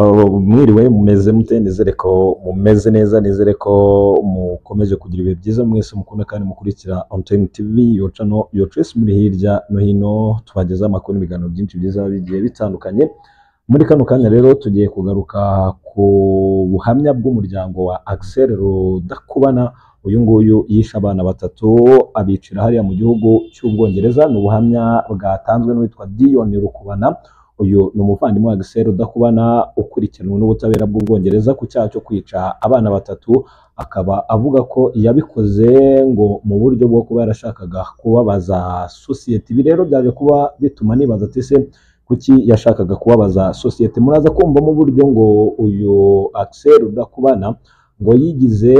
Mwiriwe mumeze mute, nizere ko mumeze neza, nizere ko mukomeje kugira ibihe byiza mwese mukunda kandi mukurikira On Time TV, your channel, your choice, muri hirya no hino tubageza amakuru n'ibiganiro byinshi byiza bigiye bitandukanye. Muri kano kanya rero tugiye kugaruka ku buhamya bw'umuryango wa Axel Rudakubana. Uyu nguyu yishe abana batatu abicira hariya mu gihugu cy'Ubwongereza. Ni ubuhamya bwatanzwe n'uwitwa Dion Rukubana. Uyu ni umuvandimwe wa Axel Rudakubana ukurikiranwe n'ubutabera bw'Ubwongereza ku cyaha cyo kwica abana batatu. Akaba avuga ko yabikoze ngo mu buryo bwo kuba yarashakaga kubabaza sosiyete. Ibi rero byaje kuba bituma nibaza ati se kuki yashakaga kubabaza sosiyete. Muraza kumva mu buryo ngo uyu Axel Rudakubana ngo yigize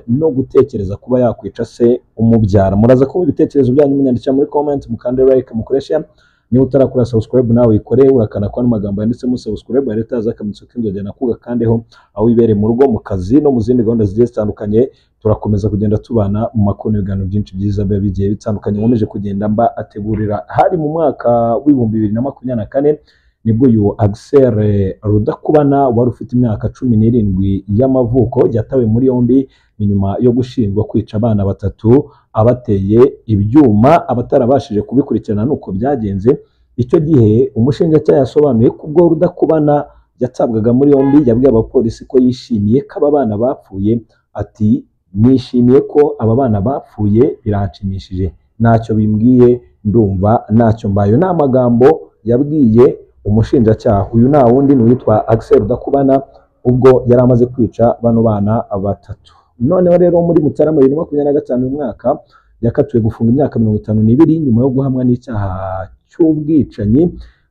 no gutekereza kuba yakwica se umubyara. Muraza kumva ibitekerezo byanyu munyandikira muri comment, mukande like, mukoresha. Niba utarakora subscribe nawe ikore, urakana kwa n'amagambo yanditsemo subscribe leta zakamitso k'inzoga nakuga kandeho aho wibere mu rugo, mu kazi no mu zindi gahunda zigiye zitandukanye. Turakomeza kugenda tubana mu makuru n'ibiganiro byinshi byiza bigiye bitandukanye nkomeje kugenda mba ategurira. Hari mu mwaka w'ibihumbi 2024 nibwo uyu Axel Rudakubana wari ufite imyaka 17 y'amavuko yatawe muri yombi nyuma yo gushinjwa kwica abana batatu abateye ibyuma. Abatarabashije kubikurikirana nuko byagenze. Icyo gihe umushinjacyaha yasobanuye ko ubwo Rudakubana yatabwaga muri yombi yabwiye abapolisi ko yishimiye ko aba bana bapfuye. Ati nishimiye ko aba bana bapfuye, biranshimishije, ntacyo bimbwiye, ndumva ntacyo mbayo. Ni amagambo yabwiye umushinjacyaha. Uyu nta wundi ni uwitwa Axel Rudakubana ubwo yari amaze kwica bano bana batatu. Noneho rero muri Mutarama 2025 uyu mwaka yakatiwe gufunga imyaka 52 nyuma yo guhamwa n'icyaha cy'ubwicanyi.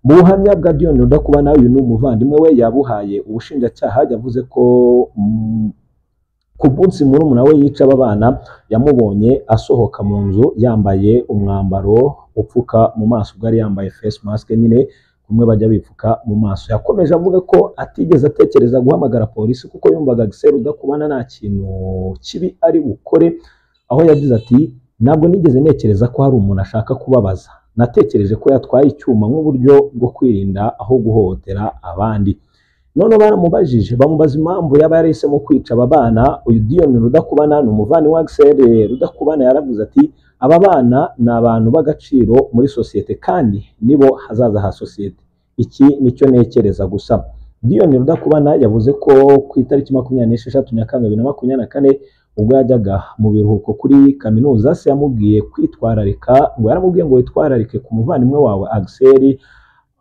Mu buhamya bwa Dion Rudakubana, uyu ni umuvandimwe we yabuhaye ubushinjacyaha. Yavuze ko ku munsi murumuna we yica aba bana yamubonye asohoka mu nzu yambaye umwambaro upfuka mu maso, bwari yambaye face mask nyine kumwe bajya bipfuka mu maso. Yakomeje avuga ko atigeze atekereza guhamagara polisi kuko yumvaga Axel Rudakubana nta kintu kibi ari bukore. Aho yagize ati ntabwo nigeze ntekereza ko hari umuntu ashaka kubabaza, natekereje ko yatwaye icyuma nk'uburyo bwo kwirinda aho guhohotera abandi. None baramubajije bamubaza impamvu yaba yarahisemo kwica aba bana. Uyu Dion Rudakubana ni umuvandimwe wa Axel Rudakubana. Yaravuze ati aba bana ni abantu b'agaciro muri sosiyete kandi nibo hazaza ha sosiyete. Iki nicyo ntekereza gusa. Dion Rudakubana yavuze ko ku itariki 26 Nyakanga 2024 ubwo yajyaga mu biruhuko kuri kaminuza, se yamubwiye kwitwararika, ngo yaramubwiye ngo witwararike ku muvandimwe wawe Axel,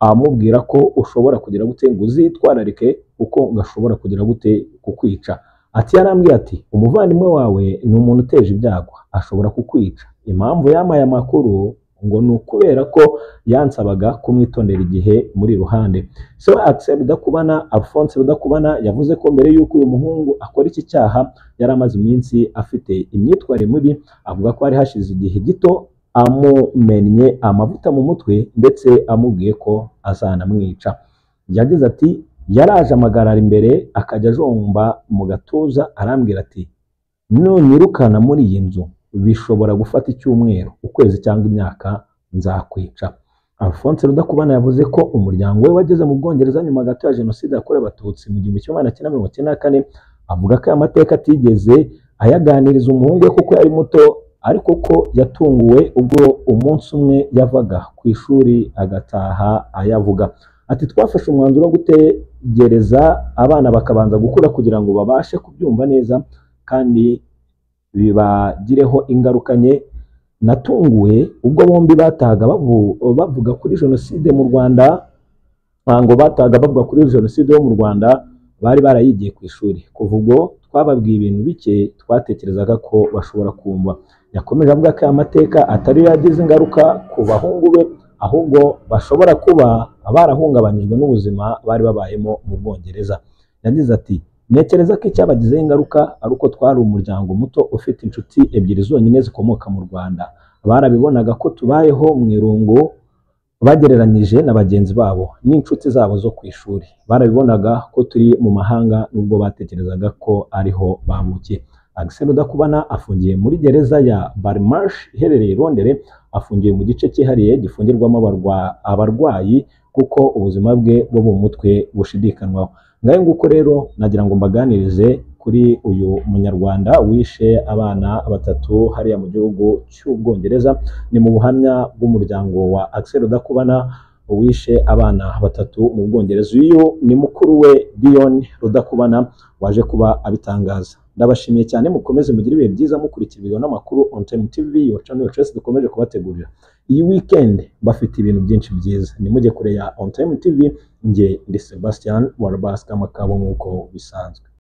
amubwira ko ushobora kugira gute ngo uzitwararike uko ngashobora kugira gute kukwica. Ati yarambwiye ati umuvandimwe wawe ni umuntu uteje ibyago, ashobora kukwica. Impamvu yamaye amakuru ngo ni ukubera ko yansabaga kumwitondera igihe muri ruhande. So Axel Rudakubana, Alphonse Rudakubana, yavuze ko mbere y'uko uyu muhungu akora iki cyaha yari amaze iminsi afite imyitwarire mibi. Avuga ko ari hashize igihe gito amumennye amavuta mu mutwe ndetse amubwiye ko azanamwica. Yagize ati yaraje amagarara imbere akajya ajomba mu gatuza arambwira ati nunirukana muri iyi nzu bishobora gufata icyumweru, ukwezi cyangwa imyaka, nzakwica. Alphonse Rudakubana yavuze ko umuryango we wageze mu Bwongereza nyuma gato ya jenoside yakorewe Abatutsi mu 1994. Avuga ko aya mateka atigeze ayaganiriza umuhungu we kuko yari muto, ariko ko yatunguwe ubwo umunsi umwe yavaga ku ishuri agataha ayavuga. Ati twafashe umwanzuro wo gutegereza abana bakabanza gukura kugira ngo babashe kubyumva neza kandi bibagireho ingaruka nke. Natunguwe ubwo bombi batahaga bavuga kuri jenoside mu Rwanda, ngo batahaga bavuga kuri jenoside yo mu Rwanda, bari barayigiye ku ishuri. Kuva ubwo twababwiye ibintu bike twatekerezaga ko bashobora kumva. Yakomeje avuga ko amateka atari yagize ingaruka ku bahungu be, ahubwo bashobora kuba barahungabanyijwe n'ubuzima bari babayemo mu Bwongereza. Yagize ati ntekereza ko icyabagizeho ingaruka ari uko twari umuryango muto ufite inshuti ebyiri zonyine zikomoka mu Rwanda. Barabibonaga ko tubayeho mu irungu bagereranyije na bagenzi babo n'inshuti zabo zo ku ishuri. Barabibonaga ko turi mu mahanga nubwo batekerezaga ko ariho bamukiye. Axel Rudakubana afungiye muri gereza ya Barmarsh iherereye i Londres. Afungiye mu gice cyihariye gifungirwamo abarwayi kuko ubuzima bwe bwo mu mutwe bushidikanwaho. Ngaho nguko rero nagira ngo mbaganirize kuri uyu munyarwanda wishe abana batatu hariya mu gihugu cy'Ubwongereza. Ni mu buhamya bw'umuryango wa Axel Rudakubana wishe abana batatu mu Bwongereza. Uyu ni mukuru we Dion Rudakubana waje kuba abitangaza. Ndabashimiye cyane, mukomeze mugire ibihe byiza mukurikira ibiganiro n'amakuru On Time TV, your channel Trace dukomeje kubategurira. Iyi weekend bafite ibintu byinshi byiza, nimujye kure ya On Time TV. Nge ndi Sebastian Warabaska Makabo nk'uko bisanzwe.